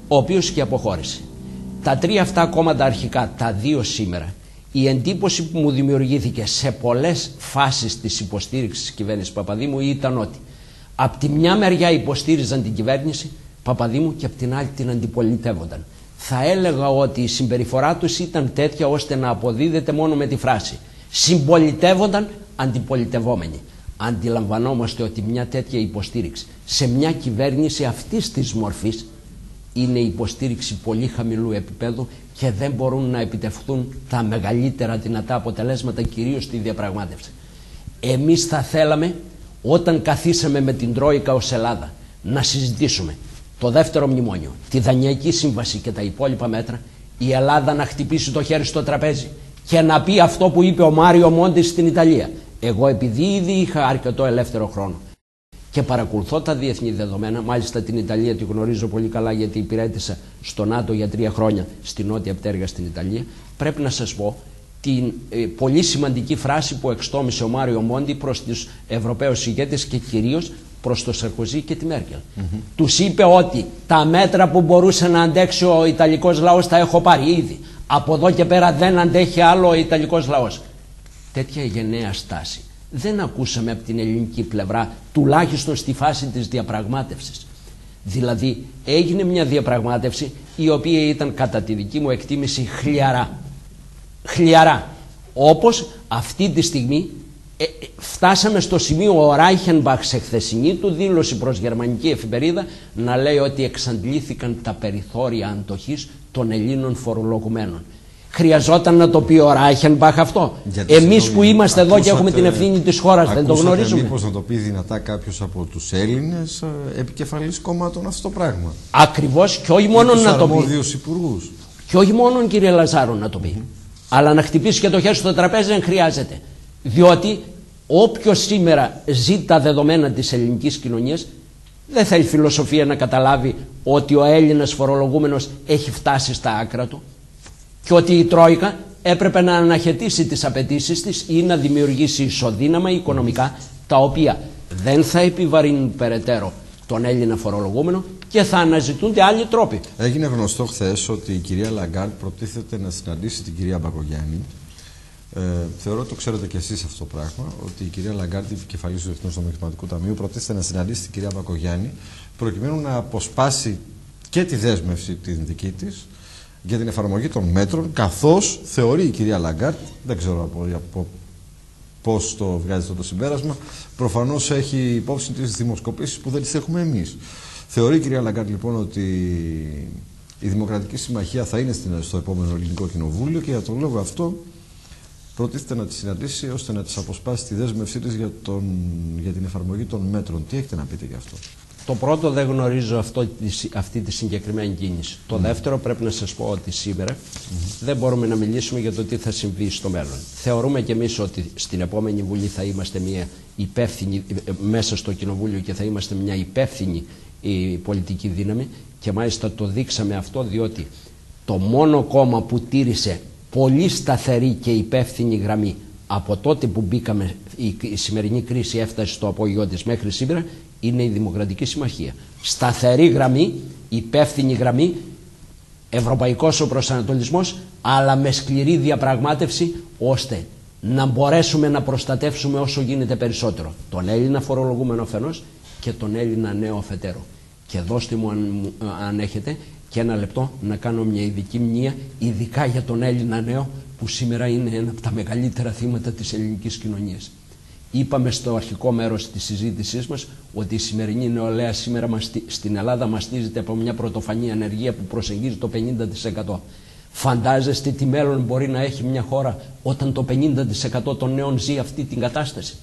Speaker 2: ο οποίος και αποχώρησε. Τα τρία αυτά κόμματα αρχικά, τα δύο σήμερα, η εντύπωση που μου δημιουργήθηκε σε πολλές φάσεις της υποστήριξης της κυβέρνησης Παπαδήμου ήταν ότι από τη μια μεριά υποστήριζαν την κυβέρνηση Παπαδήμου και από την άλλη την αντιπολιτεύονταν. Θα έλεγα ότι η συμπεριφορά τους ήταν τέτοια ώστε να αποδίδεται μόνο με τη φράση συμπολιτεύονταν αντιπολιτευόμενοι. Αντιλαμβανόμαστε ότι μια τέτοια υποστήριξη σε μια κυβέρνηση αυτής της μορφής είναι υποστήριξη πολύ χαμηλού επίπεδου και δεν μπορούν να επιτευχθούν τα μεγαλύτερα δυνατά αποτελέσματα, κυρίως στη διαπραγμάτευση. Εμείς θα θέλαμε, όταν καθίσαμε με την Τρόικα ως Ελλάδα, να συζητήσουμε το δεύτερο μνημόνιο, τη Δανειακή Σύμβαση και τα υπόλοιπα μέτρα, η Ελλάδα να χτυπήσει το χέρι στο τραπέζι και να πει αυτό που είπε ο Μάριο Μόντι στην Ιταλία. Εγώ, επειδή ήδη είχα αρκετό ελεύθερο χρόνο και παρακολουθώ τα διεθνή δεδομένα, μάλιστα την Ιταλία τη γνωρίζω πολύ καλά γιατί υπηρέτησα στο ΝΑΤΟ για 3 χρόνια στη Νότια Πτέρυγα στην Ιταλία, πρέπει να σας πω την πολύ σημαντική φράση που εξτόμησε ο Μάριο Μόντι προς τους Ευρωπαίους ηγέτες και κυρίως προς τον Σαρκοζή και τη Μέρκελ. Τους είπε ότι τα μέτρα που μπορούσε να αντέξει ο Ιταλικός λαός τα έχω πάρει ήδη. Από εδώ και πέρα δεν αντέχει άλλο ο Ιταλικός λαός. Τέτοια γενναία στάση δεν ακούσαμε από την ελληνική πλευρά, τουλάχιστον στη φάση της διαπραγμάτευσης. Δηλαδή έγινε μια διαπραγμάτευση η οποία ήταν κατά τη δική μου εκτίμηση χλιαρά. Όπως αυτή τη στιγμή φτάσαμε στο σημείο ο Ράιχενμπαχ σε χθεσινή του δήλωση προς γερμανική εφημερίδα να λέει ότι εξαντλήθηκαν τα περιθώρια αντοχής των Ελλήνων φορολογουμένων. Χρειαζόταν να το πει ο Ράιχενμπαχ αυτό? Εμείς που είμαστε εδώ και έχουμε την ευθύνη της χώρας δεν το γνωρίζουμε?
Speaker 1: Μήπως να το πει δυνατά κάποιος από τους Έλληνες επικεφαλής κομμάτων αυτό το πράγμα?
Speaker 2: Ακριβώς, και όχι μόνο να το πει.
Speaker 1: Αρμόδιους υπουργούς.
Speaker 2: Και όχι μόνο, κύριε Λαζάρο, να το πει. Αλλά να χτυπήσει και το χέρι στο τραπέζι δεν χρειάζεται. Διότι όποιος σήμερα ζει τα δεδομένα της ελληνικής κοινωνίας δεν θέλει φιλοσοφία να καταλάβει ότι ο Έλληνας φορολογούμενος έχει φτάσει στα άκρα του και ότι η Τρόικα έπρεπε να αναχαιτήσει τις απαιτήσεις της ή να δημιουργήσει ισοδύναμα οικονομικά τα οποία δεν θα επιβαρύνουν περαιτέρω τον Έλληνα φορολογούμενο και θα αναζητούνται άλλοι τρόποι.
Speaker 1: Έγινε γνωστό χθες ότι η κυρία Λαγκάρντ προτίθεται να συναντήσει την κυρία Μπακογιάννη. Θεωρώ ότι το ξέρετε κι εσείς αυτό το πράγμα, ότι η κυρία Λαγκάρντ, επικεφαλής του Διεθνούς Νομισματικού Ταμείου, προτίθεται να συναντήσει την κυρία Μπακογιάννη προκειμένου να αποσπάσει και τη δέσμευση την δική της για την εφαρμογή των μέτρων, καθώς θεωρεί η κυρία Λαγκάρντ, δεν ξέρω από πώς το βγάζει αυτό το συμπέρασμα, προφανώς έχει υπόψη τις δημοσκοπήσεις που δεν τις έχουμε εμείς. Θεωρεί η κυρία Λαγκάρντ λοιπόν ότι η Δημοκρατική Συμμαχία θα είναι στο επόμενο Ελληνικό Κοινοβούλιο και για τον λόγο αυτό προτίθεται να τη συναντήσει ώστε να της αποσπάσει τη δέσμευσή της για την εφαρμογή των μέτρων. Τι έχετε να πείτε γι' αυτό?
Speaker 2: Το πρώτο, δεν γνωρίζω αυτή τη συγκεκριμένη κίνηση. Το δεύτερο, πρέπει να σας πω ότι σήμερα δεν μπορούμε να μιλήσουμε για το τι θα συμβεί στο μέλλον. Θεωρούμε κι εμείς ότι στην επόμενη Βουλή θα είμαστε μια υπεύθυνη, μέσα στο Κοινοβούλιο, και θα είμαστε μια υπεύθυνη πολιτική δύναμη, και μάλιστα το δείξαμε αυτό διότι το μόνο κόμμα που τήρησε πολύ σταθερή και υπεύθυνη γραμμή από τότε που μπήκαμε, η σημερινή κρίση έφτασε στο απόγειό της μέχρι σήμερα, είναι η Δημοκρατική Συμμαχία. Σταθερή γραμμή, υπεύθυνη γραμμή, ευρωπαϊκός ο προσανατολισμός, αλλά με σκληρή διαπραγμάτευση, ώστε να μπορέσουμε να προστατεύσουμε όσο γίνεται περισσότερο τον Έλληνα φορολογούμενο αφενός και τον Έλληνα νέο αφετέρου. Και δώστε μου, αν έχετε, και ένα λεπτό να κάνω μια ειδική μνήα, ειδικά για τον Έλληνα νέο, που σήμερα είναι ένα από τα μεγαλύτερα θύματα της ελληνικής κοινωνίας. Είπαμε στο αρχικό μέρος της συζήτησής μας ότι η σημερινή νεολαία σήμερα στην Ελλάδα μαστίζεται από μια πρωτοφανή ανεργία που προσεγγίζει το 50%. Φαντάζεστε τι μέλλον μπορεί να έχει μια χώρα όταν το 50% των νέων ζει αυτή την κατάσταση?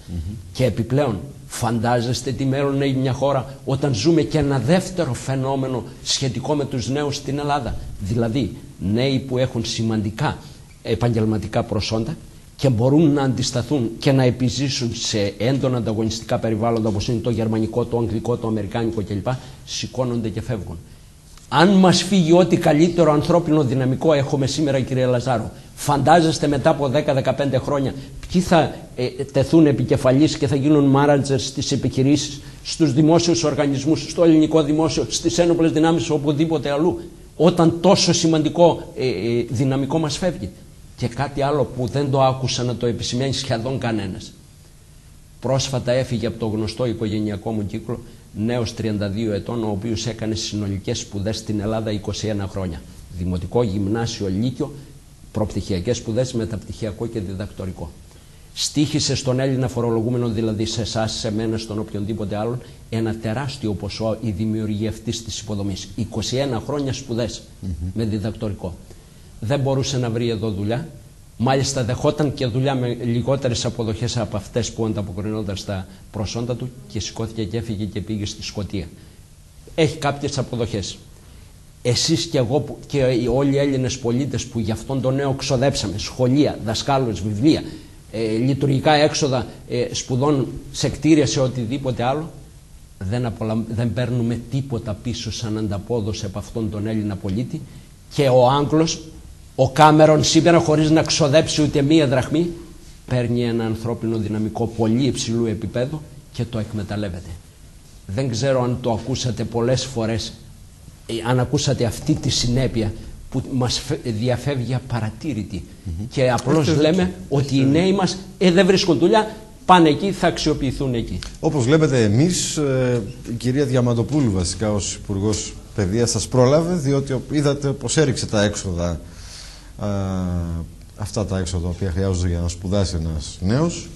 Speaker 2: Και επιπλέον, φαντάζεστε τι μέλλον έχει μια χώρα όταν ζούμε και ένα δεύτερο φαινόμενο σχετικό με τους νέους στην Ελλάδα? Δηλαδή, νέοι που έχουν σημαντικά επαγγελματικά προσόντα και μπορούν να αντισταθούν και να επιζήσουν σε έντονα ανταγωνιστικά περιβάλλοντα όπως είναι το γερμανικό, το αγγλικό, το αμερικάνικο κλπ. Σηκώνονται και φεύγουν. Αν μας φύγει ό,τι καλύτερο ανθρώπινο δυναμικό έχουμε σήμερα, κύριε Λαζάρο, φαντάζεστε μετά από 10-15 χρόνια ποιοι θα τεθούν επικεφαλής και θα γίνουν μάνατζερ στις επιχειρήσεις, στους δημόσιους οργανισμούς, στο ελληνικό δημόσιο, στις ένοπλες δυνάμεις, οπουδήποτε αλλού, όταν τόσο σημαντικό δυναμικό μας φεύγει? Και κάτι άλλο που δεν το άκουσα να το επισημαίνει σχεδόν κανένας. Πρόσφατα έφυγε από το γνωστό οικογενειακό μου κύκλο νέος 32 ετών, ο οποίος έκανε συνολικές σπουδές στην Ελλάδα 21 χρόνια. Δημοτικό, γυμνάσιο, λύκειο, προπτυχιακές σπουδές, μεταπτυχιακό και διδακτορικό. στοίχησε στον Έλληνα φορολογούμενο, δηλαδή σε εσάς, σε μένα, στον οποιονδήποτε άλλον, ένα τεράστιο ποσό η δημιουργία αυτής της υποδομής. 21 χρόνια σπουδές με διδακτορικό. Δεν μπορούσε να βρει εδώ δουλειά. Μάλιστα δεχόταν και δουλειά με λιγότερες αποδοχές από αυτές που ανταποκρινόταν στα προσόντα του και σηκώθηκε και έφυγε και πήγε στη Σκωτία. Έχει κάποιες αποδοχές. Εσείς και εγώ και όλοι οι Έλληνες πολίτες που γι' αυτόν τον νέο ξοδέψαμε σχολεία, δασκάλους, βιβλία, λειτουργικά έξοδα σπουδών σε κτίρια, σε οτιδήποτε άλλο, δεν παίρνουμε τίποτα πίσω σαν ανταπόδοση από αυτόν τον Έλληνα πολίτη. Και ο Άγγλος, ο Κάμερον, σήμερα χωρίς να ξοδέψει ούτε μία δραχμή, παίρνει ένα ανθρώπινο δυναμικό πολύ υψηλού επίπεδου και το εκμεταλλεύεται. Δεν ξέρω αν το ακούσατε πολλές φορές, αν ακούσατε αυτή τη συνέπεια που μας διαφεύγει απαρατήρητη. Και απλώς λέμε ότι οι νέοι μας δεν βρίσκουν δουλειά, πάνε εκεί, θα αξιοποιηθούν εκεί.
Speaker 1: Όπως βλέπετε εμείς, η κυρία Διαμαντοπούλου βασικά ως Υπουργός Παιδείας σας πρόλαβε, διότι είδατε πως έριξε τα έξοδα, αυτά τα έξοδα που χρειάζονται για να σπουδάσει ένας νέος.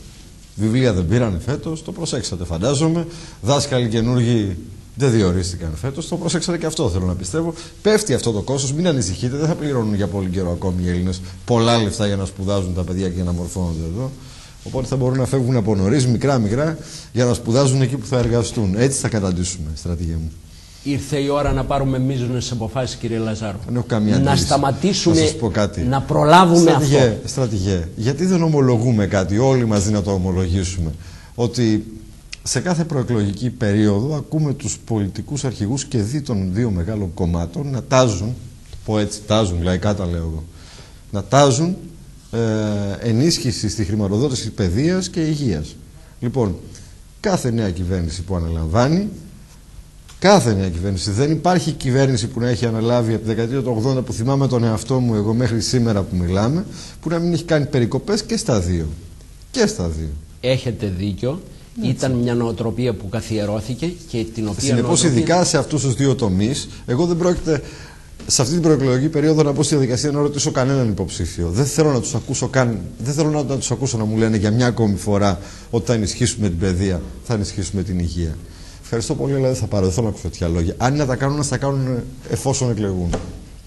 Speaker 1: Βιβλία δεν πήρανε φέτος, το προσέξατε φαντάζομαι. Δάσκαλοι καινούργοι δεν διορίστηκαν φέτος, το προσέξατε και αυτό θέλω να πιστεύω. Πέφτει αυτό το κόστος, μην ανησυχείτε, δεν θα πληρώνουν για πολύ καιρό ακόμη οι Έλληνες πολλά λεφτά για να σπουδάζουν τα παιδιά και για να μορφώνονται εδώ. Οπότε θα μπορούν να φεύγουν από νωρίς, μικρά-μικρά, για να σπουδάζουν εκεί που θα εργαστούν. Έτσι θα καταντήσουμε, στρατηγέ μου.
Speaker 2: Ήρθε η ώρα να πάρουμε μείζονες αποφάσεις, κύριε Λαζάρου.
Speaker 1: Δεν έχω καμία
Speaker 2: να σταματήσουμε,
Speaker 1: να σας πω κάτι.
Speaker 2: Να προλάβουμε αυτό.
Speaker 1: Στρατηγέ, γιατί δεν ομολογούμε κάτι, όλοι μαζί να το ομολογήσουμε, ότι σε κάθε προεκλογική περίοδο ακούμε τους πολιτικούς αρχηγούς και δι των δύο μεγάλων κομμάτων να τάζουν, πω έτσι, τάζουν, λαϊκά τα λέω εγώ, να τάζουν ενίσχυση στη χρηματοδότηση παιδείας και υγείας. Λοιπόν, κάθε νέα κυβέρνηση που αναλαμβάνει, κάθε νέα κυβέρνηση, δεν υπάρχει κυβέρνηση που να έχει αναλάβει από τη δεκαετία του 80, που θυμάμαι τον εαυτό μου εγώ μέχρι σήμερα που μιλάμε, που να μην έχει κάνει περικοπές και στα δύο. Και στα δύο.
Speaker 2: Έχετε δίκιο. Έτσι. Ήταν μια νοοτροπία που καθιερώθηκε και την οποία.
Speaker 1: Συνεπώς, ειδικά σε αυτούς τους δύο τομείς, εγώ δεν πρόκειται σε αυτή την προεκλογική περίοδο να μπω στη διαδικασία να ρωτήσω κανέναν υποψήφιο. Δεν θέλω να τους ακούσω δεν θέλω να τους ακούσω να μου λένε για μια ακόμη φορά ότι θα ενισχύσουμε την παιδεία, θα ενισχύσουμε την υγεία. Ευχαριστώ πολύ, αλλά δεν θα πάρω. Δεν θέλω να ακούσω τέτοια λόγια. Αν είναι να τα κάνουν, να τα κάνουν εφόσον εκλεγούν.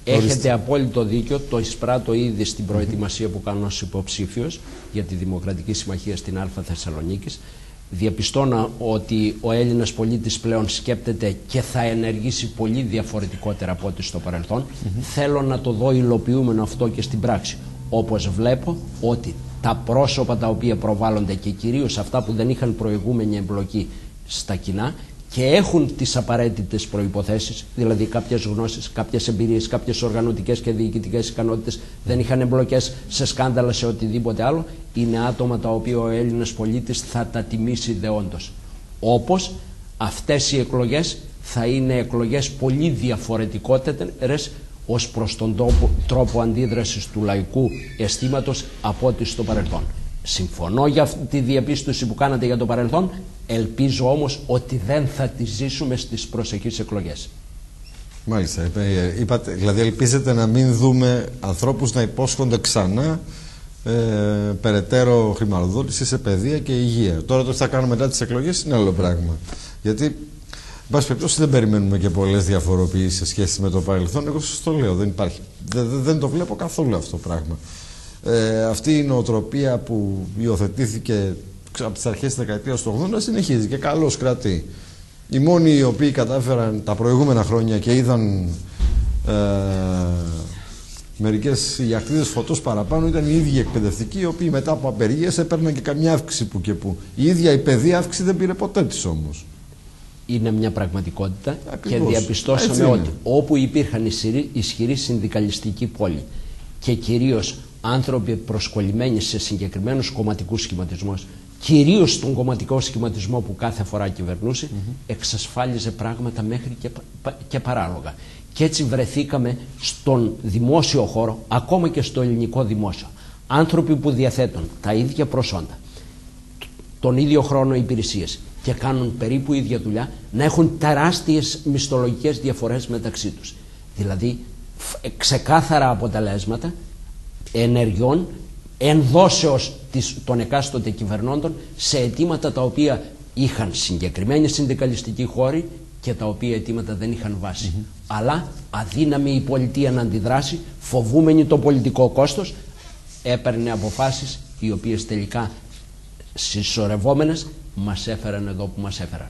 Speaker 2: Έχετε απόλυτο δίκιο. Το εισπράττω ήδη στην προετοιμασία που κάνω ως υποψήφιος για τη Δημοκρατική Συμμαχία στην Α Θεσσαλονίκης. Διαπιστώνω ότι ο Έλληνας πολίτης πλέον σκέπτεται και θα ενεργήσει πολύ διαφορετικότερα από ό,τι στο παρελθόν. Θέλω να το δω υλοποιούμενο αυτό και στην πράξη. Όπως βλέπω ότι τα πρόσωπα τα οποία προβάλλονται και κυρίως αυτά που δεν είχαν προηγούμενη εμπλοκή στα κοινά και έχουν τις απαραίτητες προϋποθέσεις, δηλαδή κάποιες γνώσεις, κάποιες εμπειρίες, κάποιες οργανωτικές και διοικητικές ικανότητες, δεν είχαν εμπλοκές σε σκάνδαλα, σε οτιδήποτε άλλο, είναι άτομα τα οποία ο Έλληνας πολίτης θα τα τιμήσει δεόντως. Όπως αυτές οι εκλογές θα είναι εκλογές πολύ διαφορετικότερες ως προς τον τρόπο αντίδρασης του λαϊκού αισθήματος από ό,τι στο παρελθόν. Συμφωνώ για αυτή τη διαπίστωση που κάνατε για το παρελθόν, ελπίζω όμως ότι δεν θα τη ζήσουμε στις προσεχείς εκλογές.
Speaker 1: Μάλιστα, είπατε, δηλαδή ελπίζετε να μην δούμε ανθρώπους να υπόσχονται ξανά περαιτέρω χρηματοδότηση σε παιδεία και υγεία. Τώρα το τι θα κάνουμε μετά τις εκλογές είναι άλλο πράγμα. Γιατί, εν πάση περιπτώσει, δεν περιμένουμε και πολλές διαφοροποιήσεις σε σχέση με το παρελθόν. Εγώ σας το λέω, δεν υπάρχει. Δεν το βλέπω καθόλου αυτό το πράγμα. Αυτή η νοοτροπία που υιοθετήθηκε από τις αρχές της δεκαετίας του 80 συνεχίζει και καλώς κρατεί. Οι μόνοι οι οποίοι κατάφεραν τα προηγούμενα χρόνια και είδαν μερικές ιαχθίδες φωτός παραπάνω ήταν οι ίδιοι εκπαιδευτικοί, οι οποίοι μετά από απεργίες έπαιρναν και καμιά αύξηση που και που. Η ίδια η παιδεία αύξηση δεν πήρε ποτέ της όμως.
Speaker 2: Είναι μια πραγματικότητα.
Speaker 1: Ακριβώς.
Speaker 2: Και διαπιστώσαμε ότι όπου υπήρχαν ισχυροί συνδικαλιστικοί πόλοι και κυρίως άνθρωποι προσκολλημένοι σε συγκεκριμένους κομματικούς σχηματισμούς, κυρίως στον κομματικό σχηματισμό που κάθε φορά κυβερνούσε, εξασφάλιζε πράγματα μέχρι και παράλογα. Και έτσι βρεθήκαμε στον δημόσιο χώρο, ακόμα και στο ελληνικό δημόσιο, άνθρωποι που διαθέτουν τα ίδια προσόντα, τον ίδιο χρόνο υπηρεσίες και κάνουν περίπου ίδια δουλειά, να έχουν τεράστιες μισθολογικές διαφορές μεταξύ τους. Δηλαδή ξεκάθαρα αποτελέσματα ενεργειών ενδόσεως των εκάστοτε κυβερνώντων σε αιτήματα τα οποία είχαν συγκεκριμένη συνδικαλιστική χώρη και τα οποία αιτήματα δεν είχαν βάση. Αλλά αδύναμη η πολιτεία να αντιδράσει, φοβούμενη το πολιτικό κόστος, έπαιρνε αποφάσεις οι οποίες τελικά συσσωρευόμενες μας έφεραν εδώ που μας έφεραν.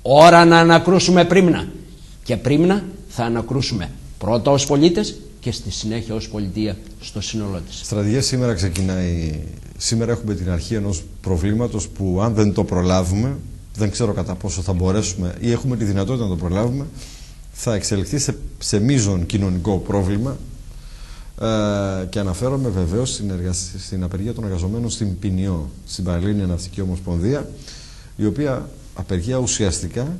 Speaker 2: Ώρα να ανακρούσουμε πρίμνα. Και πρίμνα θα ανακρούσουμε πρώτα ως πολίτες και στη συνέχεια ως πολιτεία στο σύνολό της.
Speaker 1: Στρατηγέ, σήμερα ξεκινάει. Σήμερα έχουμε την αρχή ενός προβλήματος που αν δεν το προλάβουμε, δεν ξέρω κατά πόσο θα μπορέσουμε ή έχουμε τη δυνατότητα να το προλάβουμε, θα εξελιχθεί σε μείζον κοινωνικό πρόβλημα. Και αναφέρομαι βεβαίως στην απεργία των εργαζομένων στην ΠΝΙΟ, στην Πανελλήνια Ναυτική Ομοσπονδία, η οποία απεργία ουσιαστικά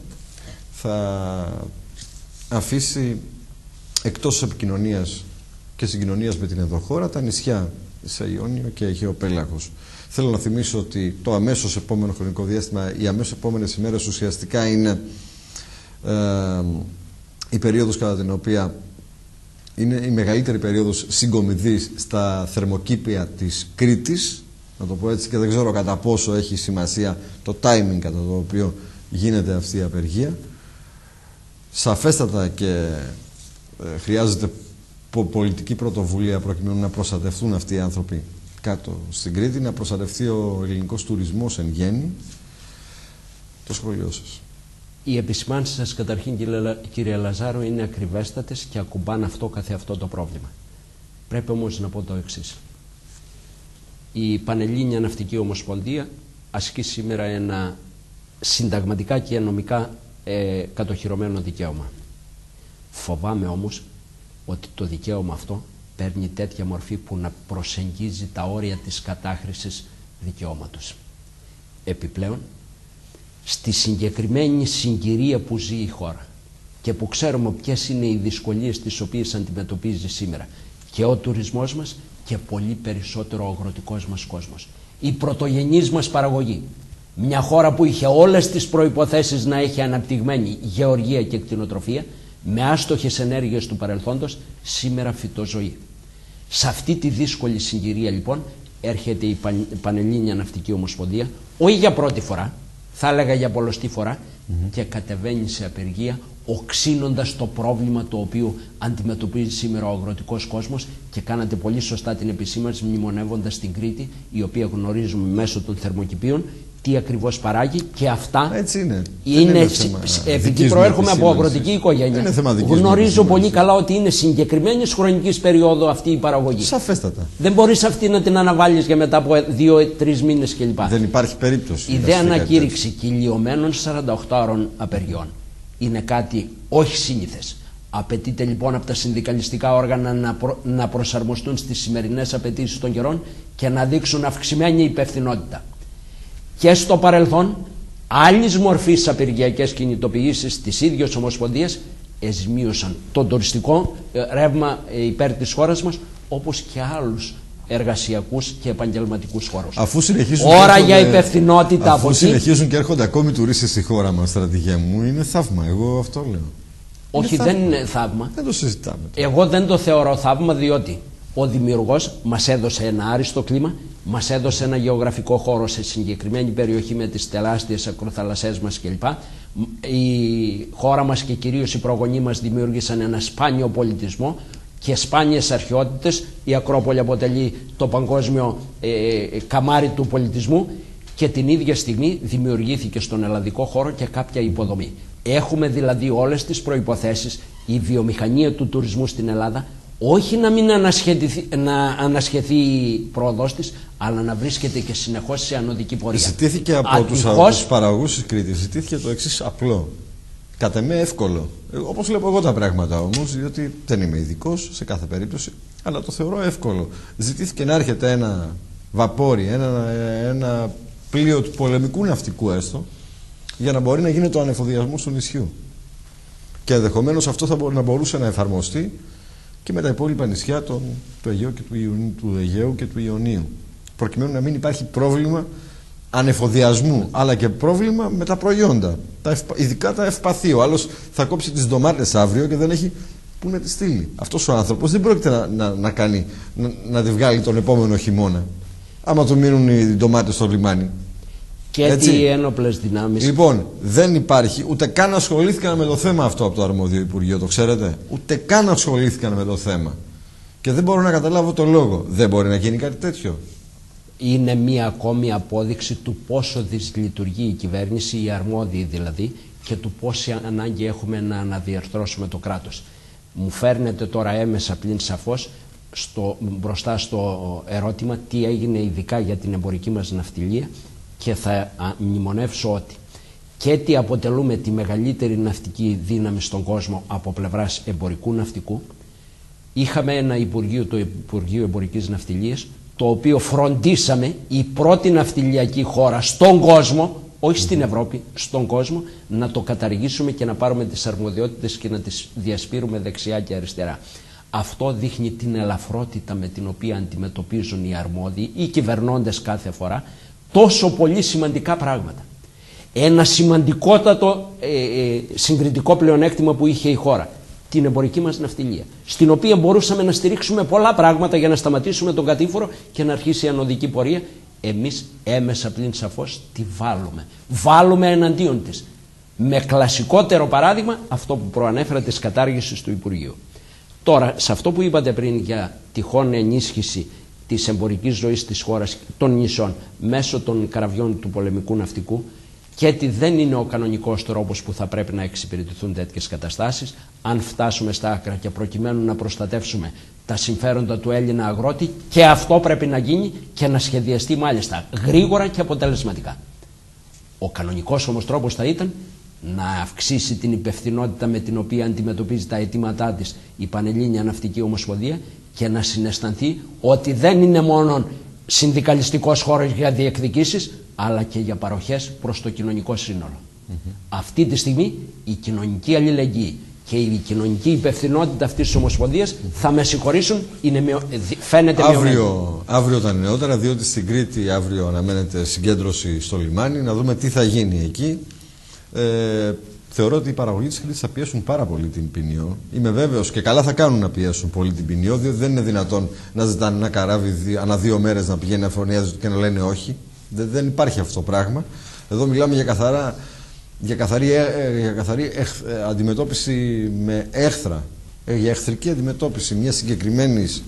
Speaker 1: θα αφήσει εκτός επικοινωνίας και συγκοινωνίας με την ενδοχώρα τα νησιά σε Ιόνιο και Αιγαίο Πέλαγος. Θέλω να θυμίσω ότι το αμέσως επόμενο χρονικό διάστημα, οι αμέσως επόμενες ημέρες ουσιαστικά είναι η περίοδος κατά την οποία είναι η μεγαλύτερη περίοδος συγκομιδής στα θερμοκήπια της Κρήτης, να το πω έτσι, και δεν ξέρω κατά πόσο έχει σημασία το timing κατά το οποίο γίνεται αυτή η απεργία. Σαφέστατα και χρειάζεται πολιτική πρωτοβουλία προκειμένου να προστατευτούν αυτοί οι άνθρωποι κάτω στην Κρήτη, να προστατευτεί ο ελληνικός τουρισμός εν γέννη. Το σχόλιο σας.
Speaker 2: Οι επισημάνσεις σας καταρχήν, κύριε Λαζάρου, είναι ακριβέστατες και ακουμπάνε αυτό καθεαυτό το πρόβλημα. Πρέπει όμως να πω το εξής. Η Πανελλήνια Ναυτική Ομοσπονδία ασκεί σήμερα ένα συνταγματικά και νομικά κατοχυρωμένο δικαίωμα. Φοβάμαι όμως ότι το δικαίωμα αυτό παίρνει τέτοια μορφή που να προσεγγίζει τα όρια της κατάχρησης δικαιώματος. Επιπλέον, στη συγκεκριμένη συγκυρία που ζει η χώρα και που ξέρουμε ποιες είναι οι δυσκολίες τις οποίες αντιμετωπίζει σήμερα και ο τουρισμός μας και πολύ περισσότερο ο αγροτικός μας κόσμος, η πρωτογενής μας παραγωγή, μια χώρα που είχε όλες τις προϋποθέσεις να έχει αναπτυγμένη γεωργία και κτηνοτροφία, με άστοχες ενέργειες του παρελθόντος, σήμερα φυτοζωή. Σε αυτή τη δύσκολη συγκυρία λοιπόν έρχεται η Πανελλήνια Ναυτική Ομοσπονδία, όχι για πρώτη φορά, θα έλεγα για πολλοστή φορά, και κατεβαίνει σε απεργία, οξύνοντας το πρόβλημα το οποίο αντιμετωπίζει σήμερα ο αγροτικός κόσμος, και κάνατε πολύ σωστά την επισήμανση μνημονεύοντας την Κρήτη, η οποία γνωρίζουμε μέσω των θερμοκηπίων τι ακριβώς παράγει, και αυτά
Speaker 1: έτσι είναι.
Speaker 2: Επειδή προέρχομαι από αγροτική οικογένεια, γνωρίζω πολύ καλά ότι είναι συγκεκριμένης χρονικής περίοδου αυτή η παραγωγή.
Speaker 1: Σαφέστατα.
Speaker 2: Δεν μπορείς αυτή να την αναβάλεις για μετά από 2-3 μήνες κλπ.
Speaker 1: Δεν υπάρχει περίπτωση.
Speaker 2: Η δε ανακήρυξη κυλιωμένων 48 ώρων απεργιών είναι κάτι όχι σύνηθες. Απαιτείται λοιπόν από τα συνδικαλιστικά όργανα να προσαρμοστούν στις σημερινές απαιτήσεις των καιρών και να δείξουν αυξημένη υπευθυνότητα. Και στο παρελθόν, άλλης μορφής απεργιακές κινητοποιήσεις της ίδιας Ομοσπονδίας εσμείωσαν το τουριστικό ρεύμα υπέρ της χώρας μας, όπως και άλλους εργασιακούς και επαγγελματικούς χώρους. Ώρα για υπευθυνότητα.
Speaker 1: Αφού συνεχίζουν και έρχονται ακόμη τουρίστες στη χώρα μας, στρατηγέ μου, είναι θαύμα. Εγώ αυτό λέω.
Speaker 2: Όχι, δεν είναι θαύμα.
Speaker 1: Δεν το συζητάμε.
Speaker 2: Εγώ δεν το θεωρώ θαύμα, διότι ο δημιουργός μας έδωσε ένα άριστο κλίμα, μας έδωσε ένα γεωγραφικό χώρο σε συγκεκριμένη περιοχή με τις τεράστιες ακροθαλασσές μας κλπ. Η χώρα μας και κυρίως οι προγονείς μας δημιούργησαν ένα σπάνιο πολιτισμό και σπάνιες αρχαιότητες. Η Ακρόπολη αποτελεί το παγκόσμιο καμάρι του πολιτισμού, και την ίδια στιγμή δημιουργήθηκε στον ελλαδικό χώρο και κάποια υποδομή. Έχουμε δηλαδή όλες τις προϋποθέσεις η βιομηχανία του τουρισμού στην Ελλάδα όχι να μην ανασχεθεί η πρόοδος της, αλλά να βρίσκεται και συνεχώς σε ανωδική πορεία.
Speaker 1: Ζητήθηκε από τους παραγωγούς της Κρήτης, ζητήθηκε το εξής απλό, κατ' εμέ εύκολο. Όπως βλέπω εγώ τα πράγματα όμως, διότι δεν είμαι ειδικός σε κάθε περίπτωση, αλλά το θεωρώ εύκολο. Ζητήθηκε να έρχεται ένα βαπόρι, ένα πλοίο του πολεμικού ναυτικού έστω, για να μπορεί να γίνει το ανεφοδιασμό του νησιού. Και ενδεχομένως αυτό θα να μπορούσε να εφαρμοστεί και με τα υπόλοιπα νησιά του Αιγαίου και του Ιωνίου, προκειμένου να μην υπάρχει πρόβλημα ανεφοδιασμού, αλλά και πρόβλημα με τα προϊόντα, ειδικά τα ευπαθή. Ο άλλος θα κόψει τις ντομάτες αύριο και δεν έχει που να τις στείλει. Αυτός ο άνθρωπος δεν πρόκειται να τη βγάλει τον επόμενο χειμώνα. άμα του μείνουν οι ντομάτες στο λιμάνι.
Speaker 2: Και τι ένοπλες δυνάμεις.
Speaker 1: Λοιπόν, δεν υπάρχει, ούτε καν ασχολήθηκαν με το θέμα αυτό από το αρμόδιο Υπουργείο, το ξέρετε. Ούτε καν ασχολήθηκαν με το θέμα. Και δεν μπορώ να καταλάβω το λόγο. Δεν μπορεί να γίνει κάτι τέτοιο.
Speaker 2: Είναι μία ακόμη απόδειξη του πόσο δυσλειτουργεί η κυβέρνηση, οι αρμόδιοι δηλαδή, και του πόση ανάγκη έχουμε να αναδιαρθρώσουμε το κράτος. Μου φέρνετε τώρα έμεσα πλην σαφώς μπροστά στο ερώτημα τι έγινε ειδικά για την εμπορική μας ναυτιλία, και θα μνημονεύσω ότι και τι αποτελούμε τη μεγαλύτερη ναυτική δύναμη στον κόσμο από πλευράς εμπορικού ναυτικού. Είχαμε ένα Υπουργείο, το Υπουργείο Εμπορικής Ναυτιλίας, το οποίο φροντίσαμε η πρώτη ναυτιλιακή χώρα στον κόσμο, όχι στην Ευρώπη, στον κόσμο, να το καταργήσουμε και να πάρουμε τις αρμοδιότητες και να τις διασπείρουμε δεξιά και αριστερά. Αυτό δείχνει την ελαφρότητα με την οποία αντιμετωπίζουν οι αρμόδιοι, οι κυβερνώντες κάθε φορά, τόσο πολύ σημαντικά πράγματα. Ένα σημαντικότατο συγκριτικό πλεονέκτημα που είχε η χώρα, την εμπορική μας ναυτιλία, στην οποία μπορούσαμε να στηρίξουμε πολλά πράγματα για να σταματήσουμε τον κατήφορο και να αρχίσει η ανωδική πορεία. Εμείς έμεσα πλην σαφώς τη βάλουμε εναντίον της. Με κλασικότερο παράδειγμα αυτό που προανέφερα της κατάργησης του Υπουργείου. Τώρα, σε αυτό που είπατε πριν για τυχόν ενίσχυση της εμπορικής ζωής της χώρας των νησών μέσω των καραβιών του πολεμικού ναυτικού, και ότι δεν είναι ο κανονικός τρόπος που θα πρέπει να εξυπηρετηθούν τέτοιες καταστάσεις, αν φτάσουμε στα άκρα και προκειμένου να προστατεύσουμε τα συμφέροντα του Έλληνα αγρότη, και αυτό πρέπει να γίνει και να σχεδιαστεί μάλιστα γρήγορα και αποτελεσματικά. Ο κανονικός όμως τρόπος θα ήταν να αυξήσει την υπευθυνότητα με την οποία αντιμετωπίζει τα αιτήματά της η Πανελλήνια Ναυτική Ομοσπονδία και να συναισθανθεί ότι δεν είναι μόνο συνδικαλιστικός χώρος για διεκδικήσεις, αλλά και για παροχές προς το κοινωνικό σύνολο. Αυτή τη στιγμή η κοινωνική αλληλεγγύη και η κοινωνική υπευθυνότητα αυτής της Ομοσπονδίας, θα με συγχωρήσουν, φαίνεται
Speaker 1: αύριο τα νεότερα, διότι στην Κρήτη αύριο αναμένεται συγκέντρωση στο λιμάνι, να δούμε τι θα γίνει εκεί. Θεωρώ ότι οι παραγωγοί της Κρήτης θα πιέσουν πάρα πολύ την ποινιό. Είμαι βέβαιος, και καλά θα κάνουν να πιέσουν πολύ την ποινιό, διότι δεν είναι δυνατόν να ζητάνε ένα καράβι ανά 2 μέρες να πηγαίνει να φωνιάζει και να λένε όχι. Δεν υπάρχει αυτό το πράγμα. Εδώ μιλάμε για καθαρή αντιμετώπιση με έχθρα, για εχθρική αντιμετώπιση μιας συγκεκριμένης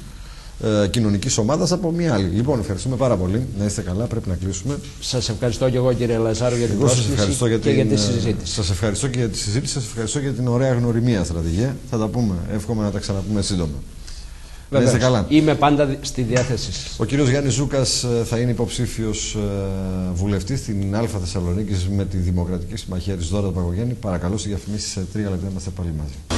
Speaker 1: κοινωνικής ομάδας από μια άλλη. Λοιπόν, ευχαριστούμε πάρα πολύ. Να είστε καλά, πρέπει να κλείσουμε.
Speaker 2: Σας ευχαριστώ και εγώ, κύριε Λαζάρου, για την πρόσκληση και για τη συζήτηση.
Speaker 1: Σας ευχαριστώ και για τη συζήτηση, σας ευχαριστώ για την ωραία γνωριμία στρατηγέ. Θα τα πούμε, εύχομαι να τα ξαναπούμε σύντομα. Να είστε καλά.
Speaker 2: Είμαι πάντα στη διάθεσή σας.
Speaker 1: Ο κύριος Γιάννης Ζούκας θα είναι υποψήφιος βουλευτής στην Α Θεσσαλονίκης με τη Δημοκρατική Συμμαχία της Δώρα Παγωγέννη. Παρακαλώ, σε διαφημίσεις σε 3 λεπτά είμαστε πάλι μαζί.